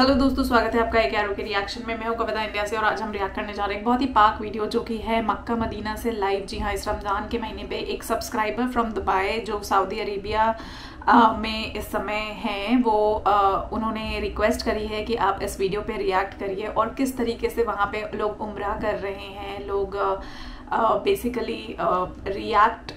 हेलो दोस्तों, स्वागत है आपका एक यारों के रिएक्शन में। मैं हूं कविता इंडिया से और आज हम रिएक्ट करने जा रहे हैं एक बहुत ही पाक वीडियो जो कि है मक्का मदीना से लाइव। जी हाँ, इस रमज़ान के महीने पे एक सब्सक्राइबर फ्रॉम दुबई जो सऊदी अरेबिया में इस समय हैं, वो उन्होंने रिक्वेस्ट करी है कि आप इस वीडियो पे रिएक्ट करिए और किस तरीके से वहाँ पे लोग उम्रा कर रहे हैं, लोग बेसिकली रिएक्ट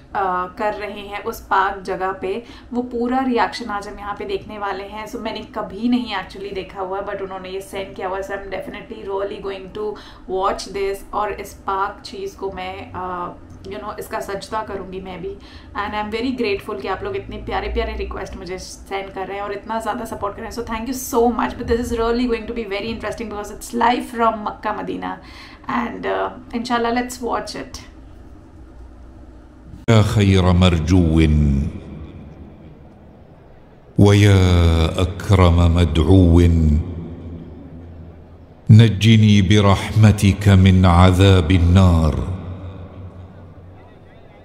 कर रहे हैं उस पाक जगह पे। वो पूरा रिएक्शन आज हम यहाँ पे देखने वाले हैं। सो मैंने कभी नहीं एक्चुअली देखा हुआ, बट उन्होंने ये सेंड किया हुआ। So I am definitely really going to watch this और इस पाक चीज़ को मैं इसका सजदा करूँगी मैं भी। And I am very grateful कि आप लोग इतने प्यारे प्यारे रिक्वेस्ट मुझे सेंड कर रहे हैं और इतना ज़्यादा सपोर्ट कर रहे हैं। So thank you so much, but this is really going to be very interesting because it's live from Mecca Medina and इंशाल्लाह लेट्स वॉच इट। يا خير مرجو ويا أكرم مدعو نجني برحمتك من عذاب النار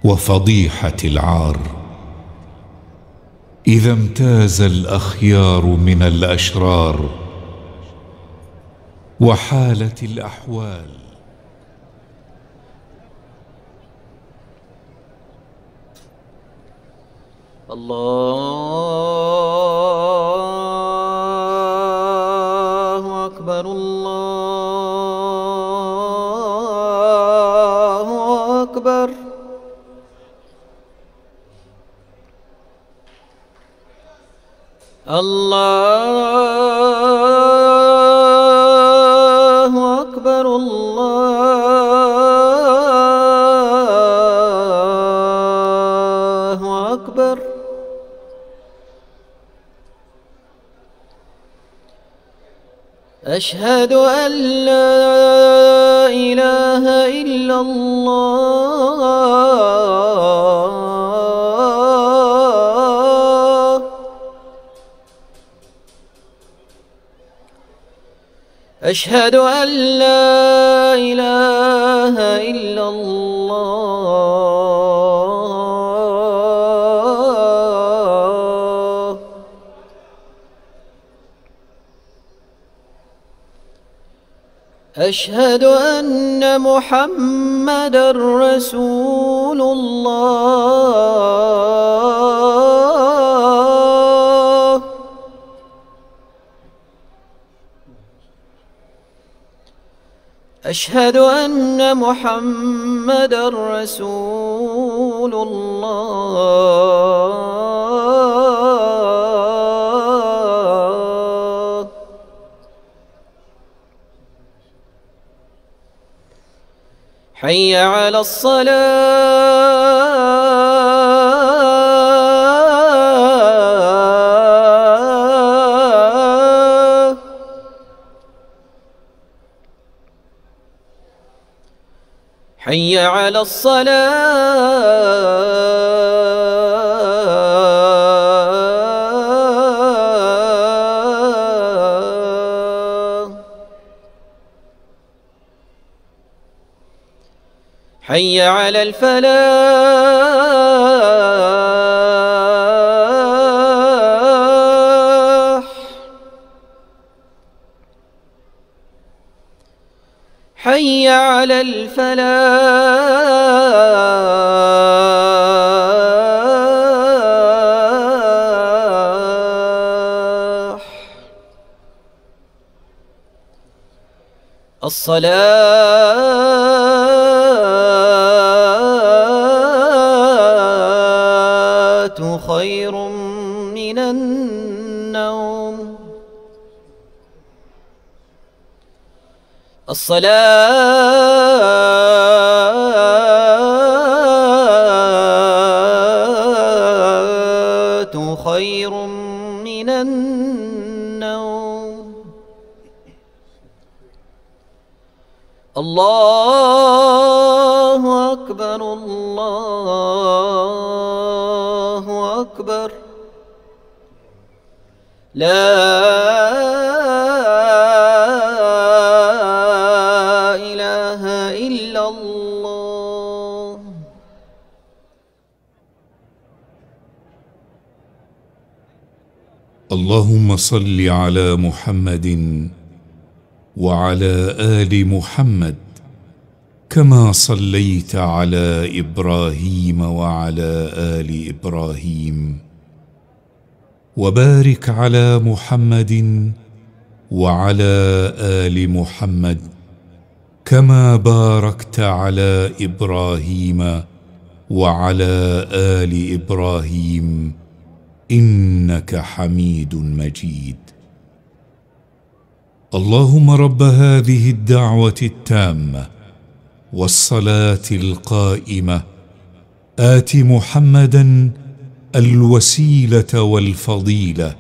وفضيحة العار إذا امتاز الأخيار من الأشرار وحالت الأحوال. الله أكبر الله أكبر. الله أكبر الله أكبر. أشهد أن لا إله إلا الله. أشهد أن لا إله إلا الله. أشهد أن محمدًا رسول الله. أشهد أن محمدًا رسول الله. حي على الصلاة. حي على الصلاة. حي على الفلاح. حي على الفلاح. الصلاة خير من النوم. الصلاة خير من النوم. الله أكبر الله أكبر. لا إله إلا الله. اللهم صل على محمد وعلى آل محمد كما صليت على إبراهيم وعلى آل إبراهيم، وبارك على محمد وعلى آل محمد كما باركت على إبراهيم وعلى آل إبراهيم إنك حميد مجيد. اللهم رب هذه الدعوة التامة والصلاة القائمة آت محمدا الوسيلة والفضيلة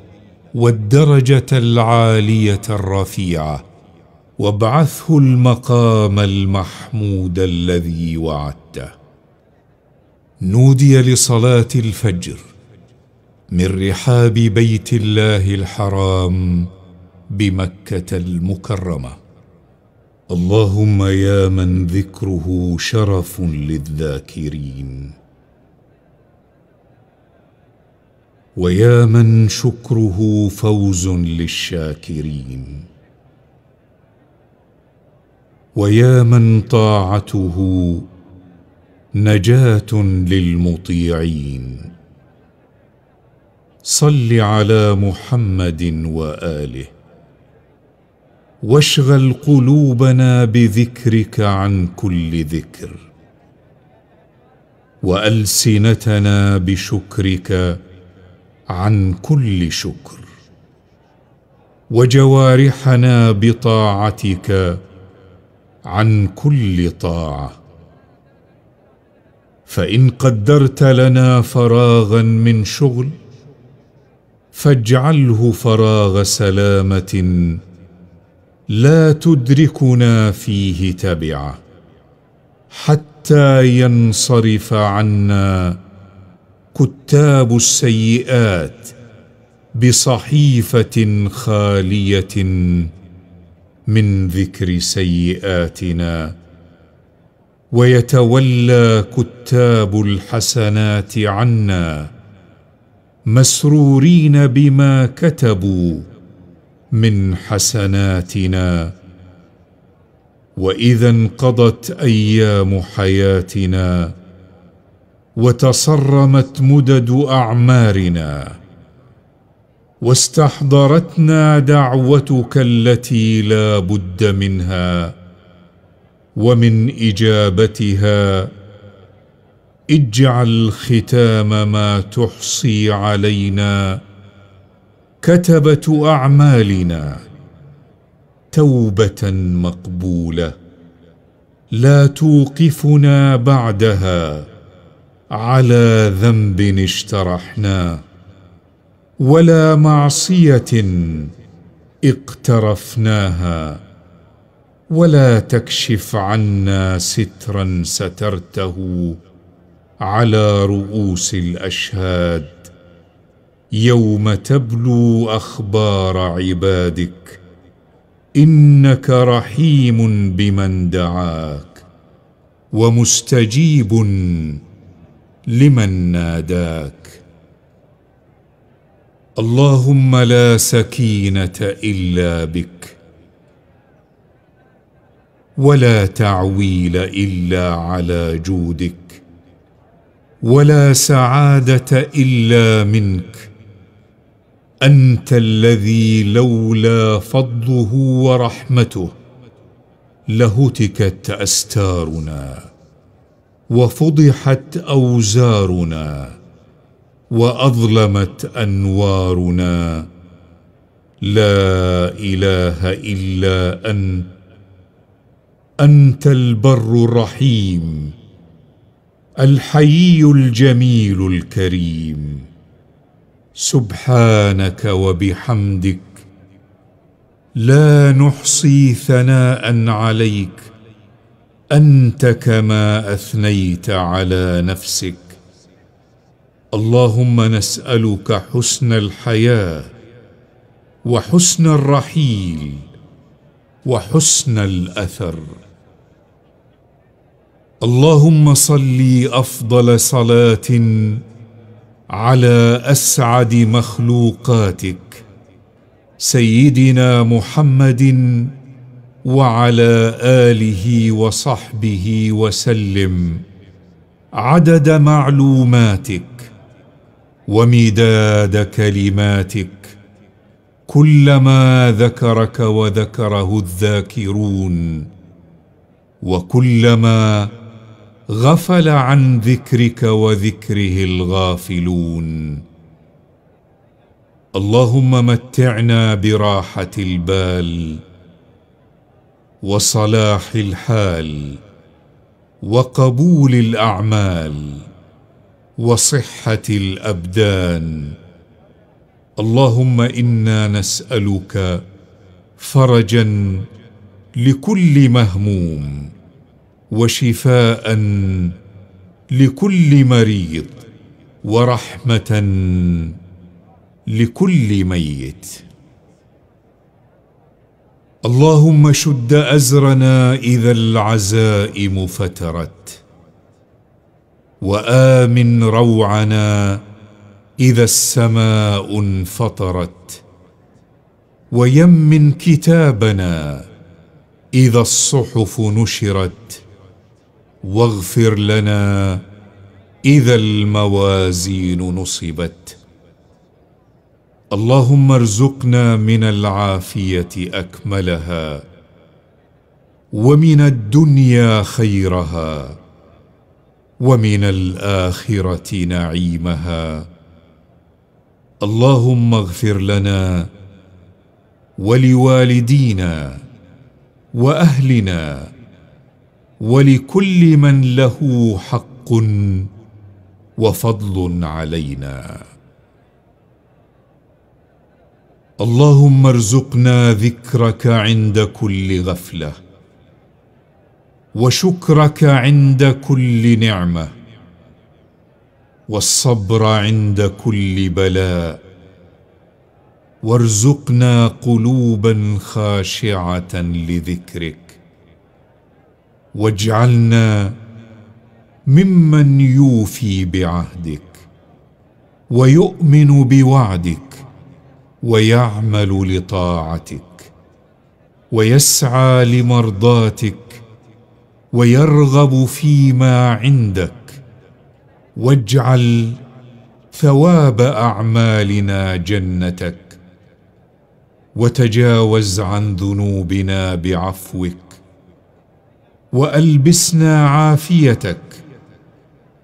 والدرجة العالية الرفيعة، وابعثه المقام المحمود الذي وعدته. نودي لصلاة الفجر من رحاب بيت الله الحرام بمكة المكرمة. اللهم يا من ذكره شرف للذاكرين، ويا من شكره فوز للشاكرين، ويا من طاعته نجاة للمطيعين، صل على محمد وآله، واشغل قلوبنا بذكرك عن كل ذكر، وألسنتنا بشكرك عن كل شكر، وجوارحنا بطاعتك عن كل طاعة. فإن قدرت لنا فراغا من شغل فاجعله فراغ سلامة لا تدركنا فيه تبعة، حتى ينصرف عنا كتاب السيئات بصحيفة خالية من ذكر سيئاتنا، ويتولى كتاب الحسنات عنا مسرورين بما كتبوا من حسناتنا. وإذا انقضت أيام حياتنا وتصرمت مدد أعمارنا واستحضرتنا دعوتك التي لا بد منها ومن إجابتها، اجعل ختام ما تحصي علينا كتبة أعمالنا توبة مقبولة لا توقفنا بعدها على ذنب اجترحناه ولا معصية اقترفناها، ولا تكشف عنا سترا سترته على رؤوس الأشهاد يوم تبلو أخبار عبادك، إنك رحيم بمن دعاك ومستجيب لمن ناداك. اللهم لا سكينة إلا بك، ولا تعويل إلا على جودك، ولا سعادة إلا منك. أنت الذي لولا فضله ورحمته لهتكت أستارنا وفضحت أوزارنا وأظلمت أنوارنا. لا إله إلا أنت، أنت البر الرحيم الحيي الجميل الكريم. سبحانك وبحمدك لا نحصي ثناء عليك، أنت كما أثنيت على نفسك. اللهم نسألك حسن الحياة وحسن الرحيل وحسن الأثر. اللهم صل أفضل صلاة على أسعد مخلوقاتك سيدنا محمد وعلى آله وصحبه وسلم عدد معلوماتك ومداد كلماتك، كلما ذكرك وذكره الذاكرون، وكلما غفل عن ذكرك وذكره الغافلون. اللهم متعنا براحة البال وصلاح الحال وقبول الأعمال وصحة الأبدان. اللهم إنا نسألك فرجا لكل مهموم، وشفاء لكل مريض، ورحمة لكل ميت. اللهم شد أزرنا إذا العزائم فترت، وآمن روعنا إذا السماء انفطرت، ويمن كتابنا إذا الصحف نشرت، واغفر لنا إذا الموازين نصبت. اللهم ارزقنا من العافية أكملها، ومن الدنيا خيرها، ومن الآخرة نعيمها. اللهم اغفر لنا ولوالدينا وأهلنا ولكل من له حق وفضل علينا. اللهم ارزقنا ذكرك عند كل غفلة، وشكرك عند كل نعمة، والصبر عند كل بلاء، وارزقنا قلوبا خاشعة لذكرك، واجعلنا ممن يوفي بعهدك ويؤمن بوعدك ويعمل لطاعتك ويسعى لمرضاتك ويرغب فيما عندك. واجعل ثواب أعمالنا جنتك، وتجاوز عن ذنوبنا بعفوك، وألبسنا عافيتك،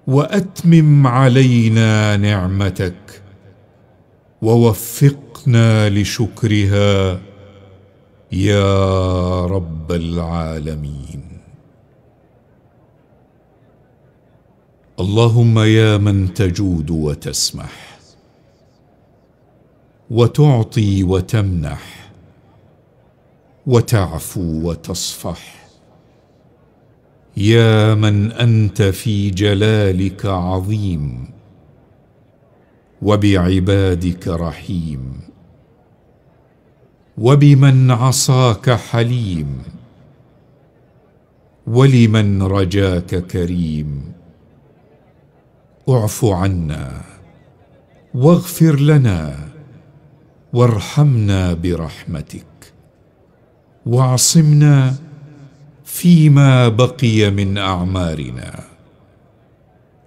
وأتمم علينا نعمتك، ووفقنا لشكرها يا رب العالمين. اللهم يا من تجود وتسمح، وتعطي وتمنح، وتعفو وتصفح، يا من أنت في جلالك عظيم، وبعبادك رحيم، وبمن عصاك حليم، ولمن رجاك كريم. اعف عنا واغفر لنا وارحمنا برحمتك، واعصمنا فيما بقي من أعمارنا،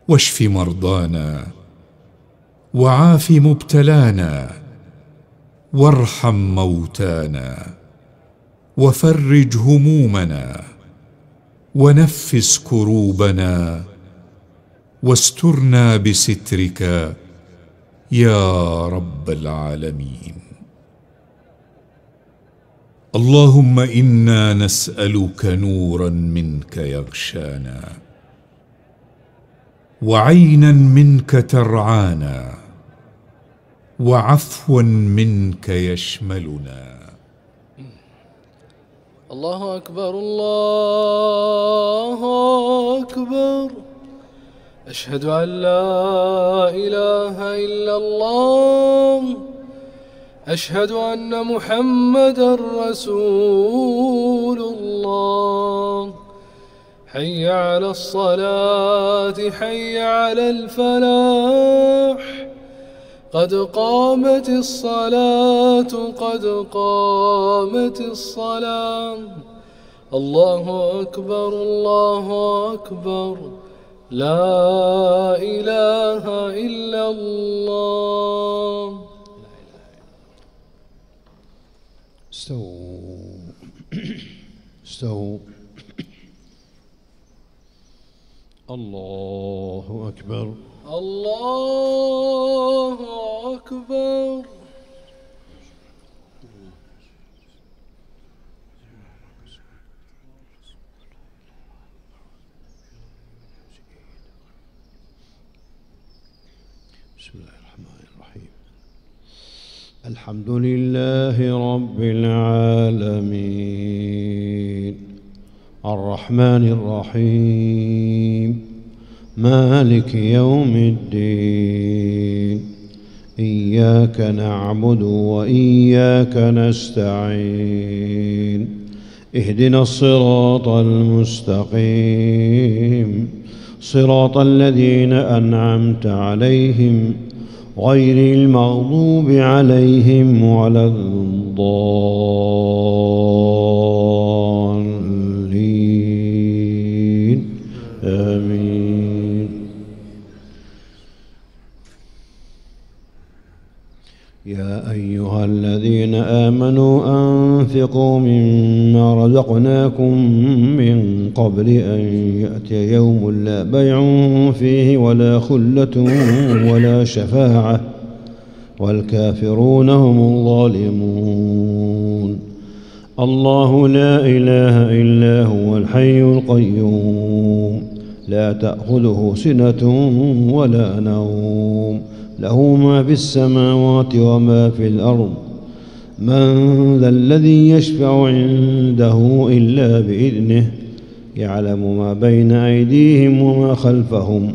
واشف مرضانا، وعاف مبتلانا، وارحم موتانا، وفرج همومنا، ونفس كروبنا، واسترنا بسترك يا رب العالمين. اللهم إنا نسألك نورا منك يغشانا، وعينا منك ترعانا، وعفوا منك يشملنا. الله أكبر الله أكبر، أشهد أن لا إله إلا الله، أشهد أن محمدا رسول الله. حي على الصلاة، حي على الفلاح، قد قامت الصلاة قد قامت الصلاة. الله أكبر الله أكبر لا إله إلا الله. استووا استووا. الله أكبر الله أكبر. بسم الله الرحمن الرحيم. الحمد لله رب العالمين الرحمن الرحيم مالك يوم الدين. إياك نعبد وإياك نستعين. اهدنا الصراط المستقيم صراط الذين أنعمت عليهم غير المغضوب عليهم ولا الضالين. آمين. يا أيها الذين آمنوا أنفقوا مما رزقناكم من قبل أن يأتي يوم لا بيع فيه ولا خلة ولا شفاعة والكافرون هم الظالمون. الله لا إله إلا هو الحي القيوم لا تأخذه سنة ولا نوم له ما في السماوات وما في الأرض. من ذا الذي يشفع عنده إلا بإذنه يعلم ما بين أيديهم وما خلفهم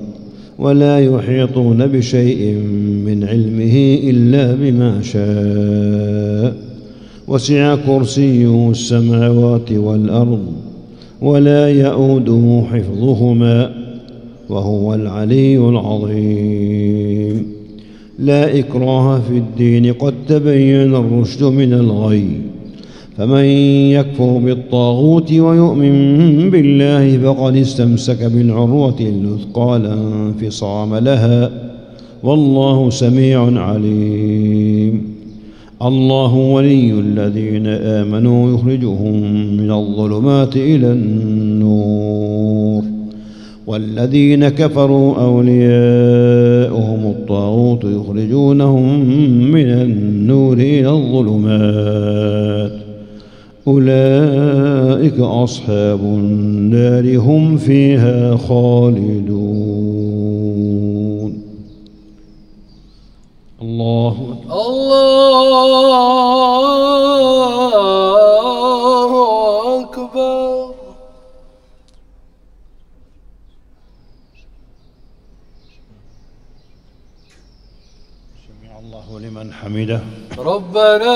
ولا يحيطون بشيء من علمه إلا بما شاء. وسع كرسيه السماوات والأرض ولا يؤوده حفظهما وهو العلي العظيم. لا إكراه في الدين قد تبين الرشد من الغي. فمن يكفر بالطاغوت ويؤمن بالله فقد استمسك بالعروة الوثقى لا انفصام لها والله سميع عليم. الله ولي الذين آمنوا يخرجهم من الظلمات إلى النور والذين كفروا أولياؤهم الطاغوت يخرجونهم من النور إلى الظلمات. أولئك أصحاب النار هم فيها خالدون. الله أكبر. سمع الله لمن حمده. ربنا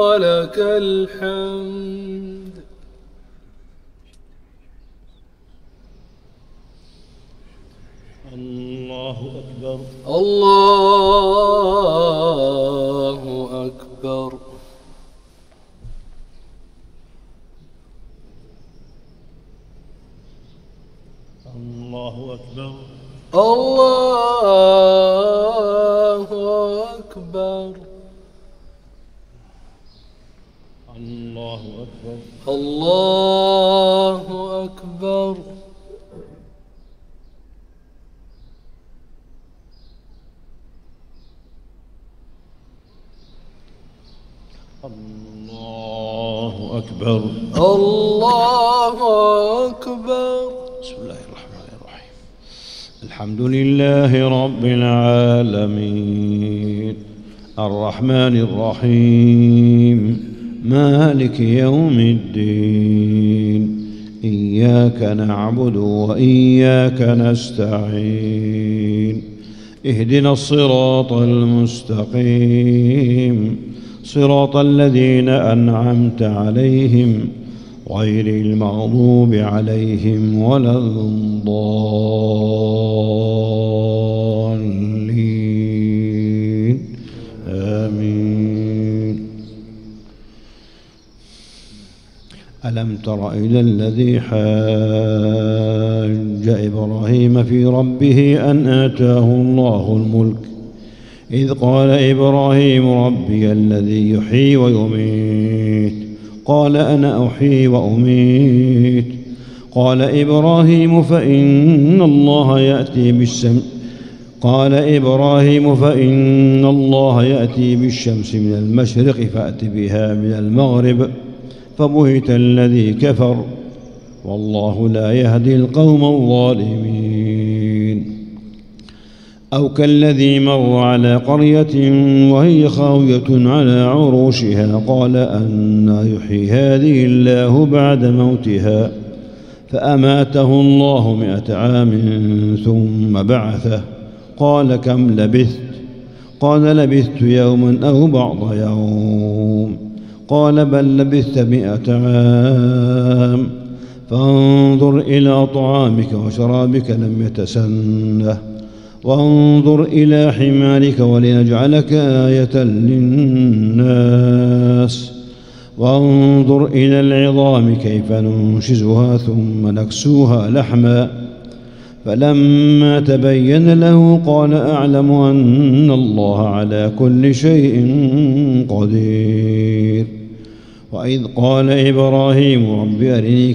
ولك الحمد. الله أكبر. الله أكبر. الله أكبر. الله أكبر. الله أكبر. الله أكبر. الله أكبر. الله أكبر. بسم الله الرحمن الرحيم. الحمد لله رب العالمين الرحمن الرحيم مالك يوم الدين. إياك نعبد وإياك نستعين. اهدنا الصراط المستقيم صراط الذين أنعمت عليهم غير المغضوب عليهم ولا الضالين. ألم تر إلى الذي حاج إبراهيم في ربه أن آتاه الله الملك إذ قال إبراهيم ربي الذي يحيي ويميت قال أنا أحيي وأميت قال إبراهيم فإن الله يأتي بالشمس من المشرق فأت بها من المغرب فبهت الذي كفر والله لا يهدي القوم الظالمين أو كالذي مر على قرية وهي خاوية على عروشها قال أنى يحيي هذه الله بعد موتها فأماته الله 100 عام ثم بعثه قال كم لبثت قال لبثت يوما أو بعض يوم قال بل لبثت 100 عام فانظر إلى طعامك وشرابك لم يتسنه وانظر إلى حمارك ولنجعلك آية للناس وانظر إلى العظام كيف ننشزها ثم نكسوها لحما فلما تبين له قال أعلم أن الله على كل شيء قدير وإذ قال إبراهيم رب أرني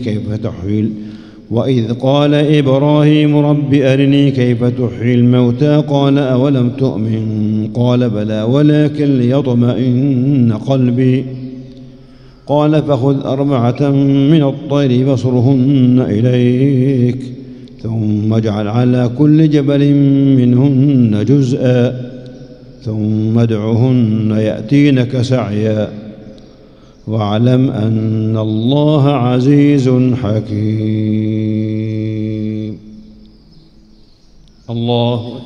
كيف تحيي الموتى قال أولم تؤمن قال بلى ولكن ليطمئن قلبي قال فخذ 4 من الطير فاصرهن إليك ثم اجعل على كل جبل منهن جزءا ثم ادعهن يأتينك سعيا واعلم أن الله عزيز حكيم. الله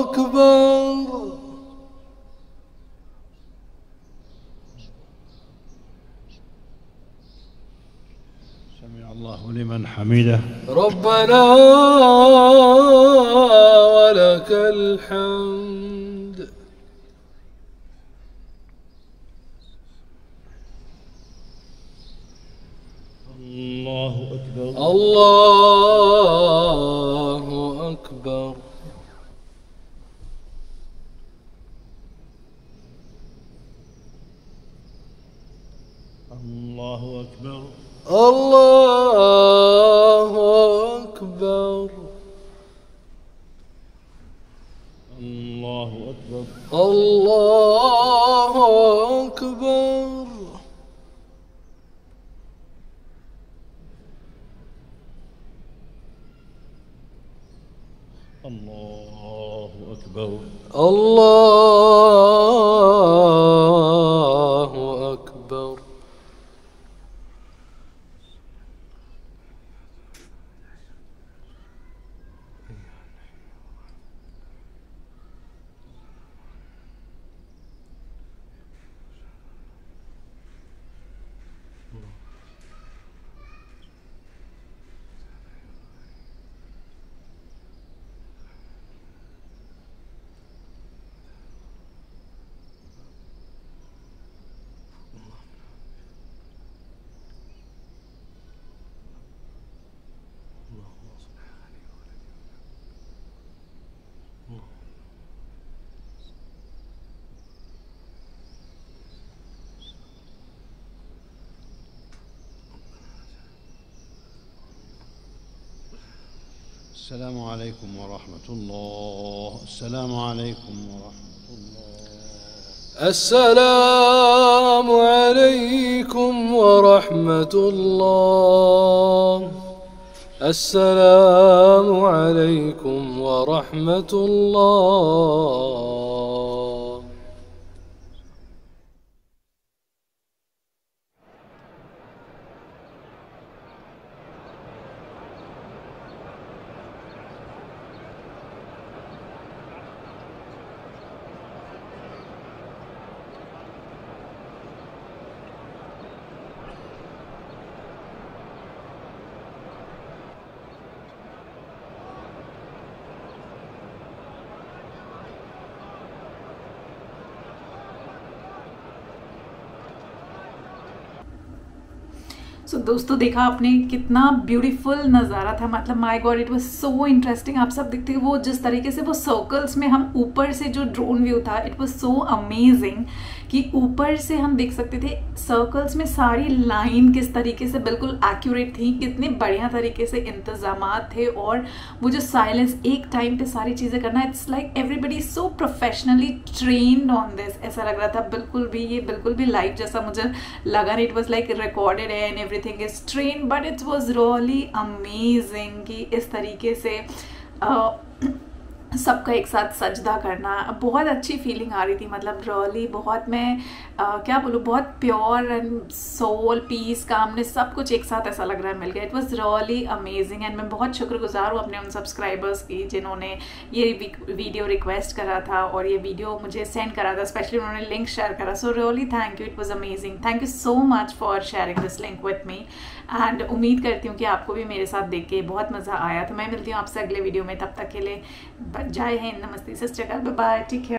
أكبر. سمع الله لمن حمده. ربنا ولك الحمد. الله أكبر. الله أكبر. الله أكبر. الله أكبر. الله أكبر. الله أكبر. الله أكبر. الله أكبر. السلام عليكم ورحمة الله. السلام عليكم ورحمة الله. السلام عليكم ورحمة الله. السلام عليكم ورحمة الله. सो दोस्तों देखा आपने कितना ब्यूटीफुल नज़ारा था, मतलब my God it was so interesting. आप सब देखते वो जिस तरीके से वो सर्कल्स में हम ऊपर से जो ड्रोन व्यू था, इट वाज सो अमेजिंग कि ऊपर से हम देख सकते थे सर्कल्स में सारी लाइन किस तरीके से बिल्कुल एक्यूरेट थी, कितने बढ़िया तरीके से इंतजामात थे, और वो जो साइलेंस एक टाइम पे सारी चीज़ें करना, it's like everybody so professionally trained on this. ऐसा लग रहा था बिल्कुल भी ये बिल्कुल भी लाइव जैसा मुझे लगा नहीं। इट वॉज लाइक रिकॉर्डेड है and everything is train, but it was really amazing कि इस तरीके से सबका एक साथ सजदा करना, बहुत अच्छी फीलिंग आ रही थी। मतलब रियली बहुत, मैं क्या बोलूँ, बहुत प्योर एंड सोल पीस कामने सब कुछ एक साथ ऐसा लग रहा है मिल गया। It was really amazing and मैं बहुत शुक्रगुजार हूँ अपने उन सब्सक्राइबर्स की जिन्होंने ये वीडियो रिक्वेस्ट करा था और ये वीडियो मुझे सेंड करा था, स्पेशली उन्होंने लिंक शेयर करा। So really thank you, it was amazing. Thank you so much for sharing this link with me and उम्मीद करती हूँ कि आपको भी मेरे साथ देख के बहुत मज़ा आया। तो मैं मिलती हूँ आपसे अगले वीडियो में, तब तक के लिए जय हिंद, नमस्ते, सत श्री अकाल, बाय बाय, टेक केयर।